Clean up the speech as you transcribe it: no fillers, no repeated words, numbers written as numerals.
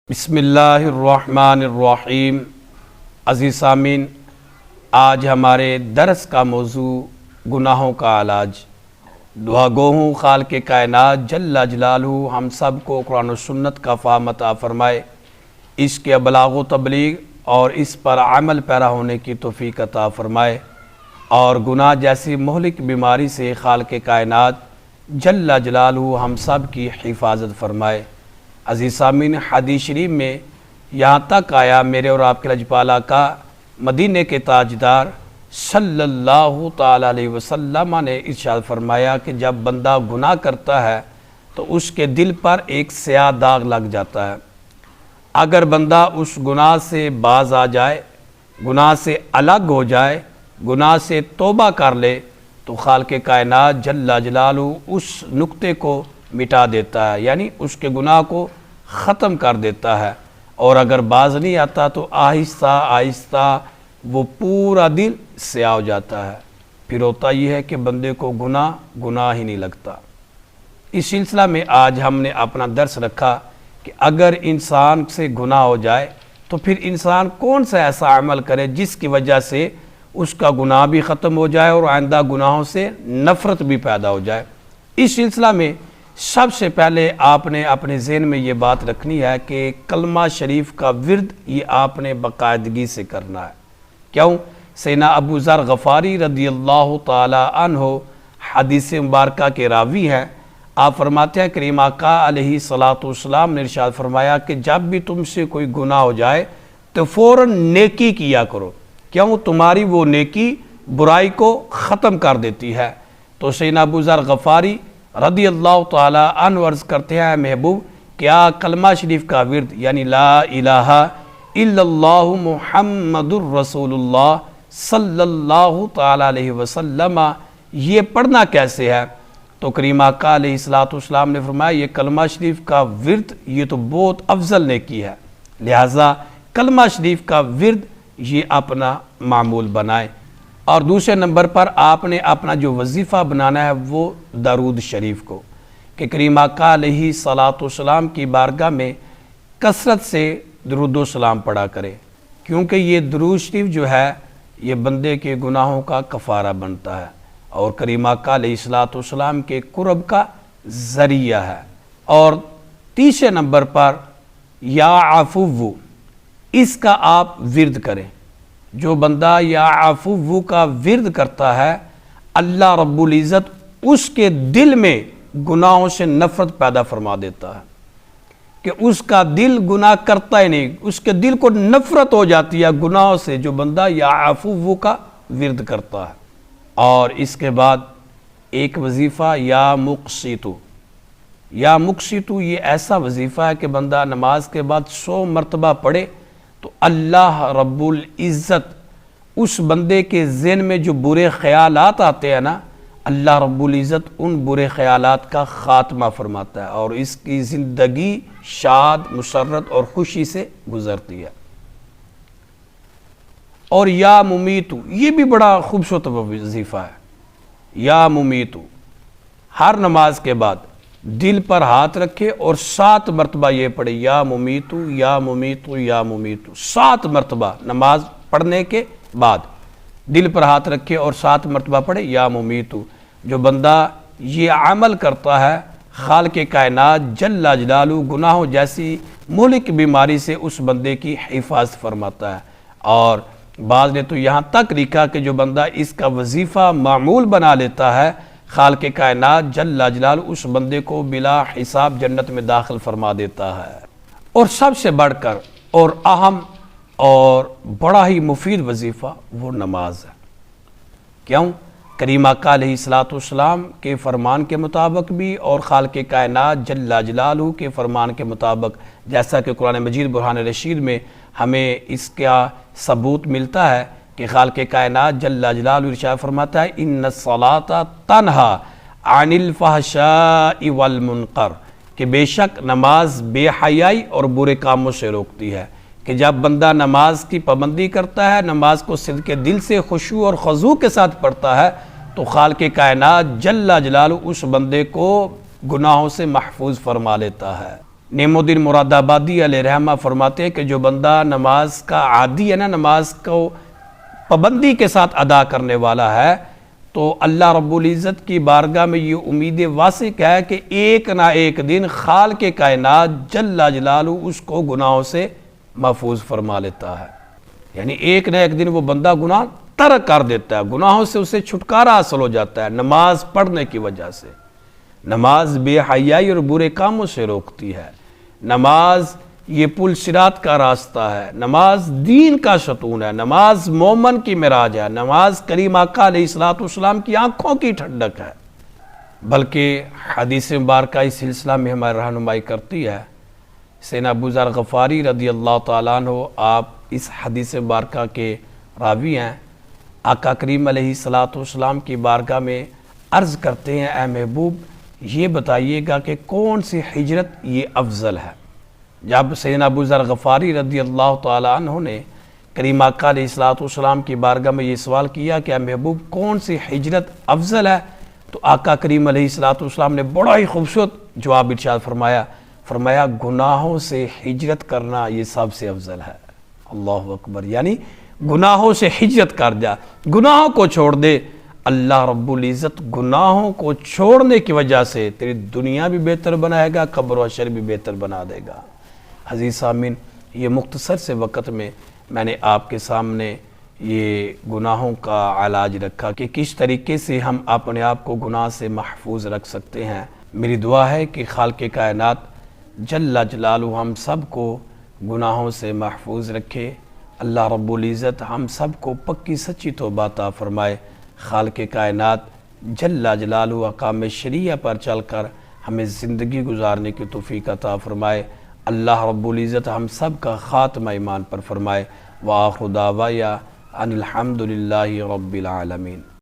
بسم اللہ الرحمن الرحیم۔ عزیز سامعین، آج ہمارے درس کا موضوع گناہوں کا علاج۔ دعا گو ہوں خالق کائنات جل جلالہ ہم سب کو قرآن و سنت کا فہم عطا فرمائے، اس کے ابلاغ و تبلیغ اور اس پر عمل پیرا ہونے کی توفیق عطا فرمائے، اور گناہ جیسی مہلک بیماری سے خالق کائنات جل جلالہ ہم سب کی حفاظت فرمائے۔ عزیز سامعین، حدیث شریف میں یہاں تک آیا، میرے اور آپ کے لجپالا کا مدینے کے تاجدار صلی اللہ تعالیٰ علیہ وسلم نے ارشاد فرمایا کہ جب بندہ گناہ کرتا ہے تو اس کے دل پر ایک سیاہ داغ لگ جاتا ہے۔ اگر بندہ اس گناہ سے باز آ جائے، گناہ سے الگ ہو جائے، گناہ سے توبہ کر لے، تو خالق کائنات جل جلالہ اس نقطے کو مٹا دیتا ہے، یعنی اس کے گناہ کو ختم کر دیتا ہے۔ اور اگر باز نہیں آتا تو آہستہ آہستہ وہ پورا دل سیاہ ہو جاتا ہے۔ پھر ہوتا یہ ہے کہ بندے کو گناہ ہی نہیں لگتا۔ اس سلسلہ میں آج ہم نے اپنا درس رکھا کہ اگر انسان سے گناہ ہو جائے تو پھر انسان کون سا ایسا عمل کرے جس کی وجہ سے اس کا گناہ بھی ختم ہو جائے اور آئندہ گناہوں سے نفرت بھی پیدا ہو جائے۔ اس سلسلہ میں سب سے پہلے آپ نے اپنے ذہن میں یہ بات رکھنی ہے کہ کلمہ شریف کا ورد یہ آپ نے باقاعدگی سے کرنا ہے۔ کیوں؟ سیدنا ابو ذر غفاری رضی اللہ تعالی عنہ حدیث مبارکہ کے راوی ہیں۔ آپ فرماتے ہیں کریم آقا علیہ الصلوۃ والسلام نے ارشاد فرمایا کہ جب بھی تم سے کوئی گناہ ہو جائے تو فوراً نیکی کیا کرو، کیوں؟ تمہاری وہ نیکی برائی کو ختم کر دیتی ہے۔ تو سیدنا ابو ذر غفاری رضی اللہ تعالی عنہ عرض کرتے ہیں، محبوب کیا کلمہ شریف کا ورد یعنی لا الہ الا اللہ محمد الرسول اللہ صلی اللہ تعالی علیہ وسلم یہ پڑھنا کیسے ہے؟ تو کریم آقا علیہ الصلوۃ والسلام نے فرمایا یہ کلمہ شریف کا ورد یہ تو بہت افضل نیکی ہے، لہٰذا کلمہ شریف کا ورد یہ اپنا معمول بنائے۔ اور دوسرے نمبر پر آپ نے اپنا جو وظیفہ بنانا ہے وہ درود شریف کو، کہ کریم آقا علیہ الصلوۃ والسلام کی بارگاہ میں کثرت سے درود و سلام پڑھا کرے، کیونکہ یہ درود شریف جو ہے یہ بندے کے گناہوں کا کفارہ بنتا ہے اور کریم آقا علیہ الصلوۃ والسلام کے قرب کا ذریعہ ہے۔ اور تیسرے نمبر پر یا عفو، اس کا آپ ورد کریں۔ جو بندہ یا عفو کا ورد کرتا ہے اللہ رب العزت اس کے دل میں گناہوں سے نفرت پیدا فرما دیتا ہے، کہ اس کا دل گناہ کرتا ہی نہیں، اس کے دل کو نفرت ہو جاتی ہے گناہوں سے جو بندہ یا عفو کا ورد کرتا ہے۔ اور اس کے بعد ایک وظیفہ یا مقسطو، یا مقسطو یہ ایسا وظیفہ ہے کہ بندہ نماز کے بعد 100 مرتبہ پڑھے تو اللہ رب العزت اس بندے کے ذہن میں جو برے خیالات آتے ہیں نا، اللہ رب العزت ان برے خیالات کا خاتمہ فرماتا ہے اور اس کی زندگی شاد، مسرت اور خوشی سے گزرتی ہے۔ اور یا ممیتو یہ بھی بڑا خوبصورت وظیفہ ہے۔ یا ممیتو ہر نماز کے بعد دل پر ہاتھ رکھے اور 7 مرتبہ یہ پڑھے، یا ممیتو یا ممیتو یا ممیتو، 7 مرتبہ نماز پڑھنے کے بعد دل پر ہاتھ رکھے اور 7 مرتبہ پڑھے یا ممیتو۔ جو بندہ یہ عمل کرتا ہے خالق کائنات جل جلالہ گناہوں جیسی مہلک بیماری سے اس بندے کی حفاظت فرماتا ہے۔ اور بعض نے تو یہاں تک لکھا کہ جو بندہ اس کا وظیفہ معمول بنا لیتا ہے خالق کائنات جل جلالہ اس بندے کو بلا حساب جنت میں داخل فرما دیتا ہے۔ اور سب سے بڑھ کر اور اہم اور بڑا ہی مفید وظیفہ وہ نماز ہے۔ کیوں؟ کریم آقا علیہ الصلوۃ والسلام کے فرمان کے مطابق بھی اور خالق کائنات جل جلالہ کے فرمان کے مطابق، جیسا کہ قرآن مجید برہان رشید میں ہمیں اس کا ثبوت ملتا ہے کہ خالق کائنات جل جلالہ ارشاد فرماتا ہے ان الصلاۃ تنہی عن الفحشاء والمنکر، کہ بے شک نماز بے حیائی اور برے کاموں سے روکتی ہے۔ کہ جب بندہ نماز کی پابندی کرتا ہے، نماز کو صدق دل سے خشوع اور خضوع کے ساتھ پڑھتا ہے، تو خالق کائنات جل جلالہ اس بندے کو گناہوں سے محفوظ فرما لیتا ہے۔ نعیم الدین مراد آبادی علیہ رحمہ فرماتے ہیں کہ جو بندہ نماز کا عادی ہے نا، نماز کو پابندی کے ساتھ ادا کرنے والا ہے، تو اللہ رب العزت کی بارگاہ میں یہ امید واسق ہے کہ ایک نہ ایک دن خالق کائنات جل جلالہ اس کو گناہوں سے محفوظ فرما لیتا ہے۔ یعنی ایک نہ ایک دن وہ بندہ گناہ ترک کر دیتا ہے، گناہوں سے اسے چھٹکارا حاصل ہو جاتا ہے نماز پڑھنے کی وجہ سے۔ نماز بے حیائی اور برے کاموں سے روکتی ہے، نماز یہ پل صراط کا راستہ ہے، نماز دین کا ستون ہے، نماز مومن کی معراج ہے، نماز کریم آقا علیہ الصلوۃ والسلام کی آنکھوں کی ٹھنڈک ہے۔ بلکہ حدیث مبارکہ اس سلسلہ میں ہماری رہنمائی کرتی ہے۔ سیدنا ابو ذر غفاری رضی اللہ تعالیٰ عنہ آپ اس حدیث مبارکہ کے راوی ہیں۔ آقا کریم علیہ الصلوۃ والسلام کی بارگاہ میں عرض کرتے ہیں، اے محبوب یہ بتائیے گا کہ کون سی ہجرت یہ افضل ہے۔ جب سیدنا ابو ذر غفاری رضی اللہ تعالیٰ عنہ نے کریم آقا علیہ الصلوۃ والسلام کی بارگاہ میں یہ سوال کیا کہ اے محبوب کون سی ہجرت افضل ہے، تو آقا کریم علیہ الصلوۃ والسلام نے بڑا ہی خوبصورت جواب ارشاد فرمایا گناہوں سے ہجرت کرنا یہ سب سے افضل ہے۔ اللہ اکبر، یعنی گناہوں سے ہجرت کر جا، گناہوں کو چھوڑ دے، اللہ رب العزت گناہوں کو چھوڑنے کی وجہ سے تیری دنیا بھی بہتر بنائے گا، قبر و حشر بھی بہتر بنا دے گا۔ عزیز سامعین، یہ مختصر سے وقت میں نے آپ کے سامنے یہ گناہوں کا علاج رکھا کہ کس طریقے سے ہم اپنے آپ کو گناہ سے محفوظ رکھ سکتے ہیں۔ میری دعا ہے کہ خالق کائنات جل جلالہ ہم سب کو گناہوں سے محفوظ رکھے، اللہ رب العزت ہم سب کو پکی سچی توبہ عطا فرمائے، خالق کائنات جل جلالہ احکام شریعہ پر چل کر ہمیں زندگی گزارنے کی توفیق عطا فرمائے، اللہ رب العزت ہم سب کا خاتمہ ایمان پر فرمائے۔ وآخر دعوایا ان الحمد للہ رب العالمین۔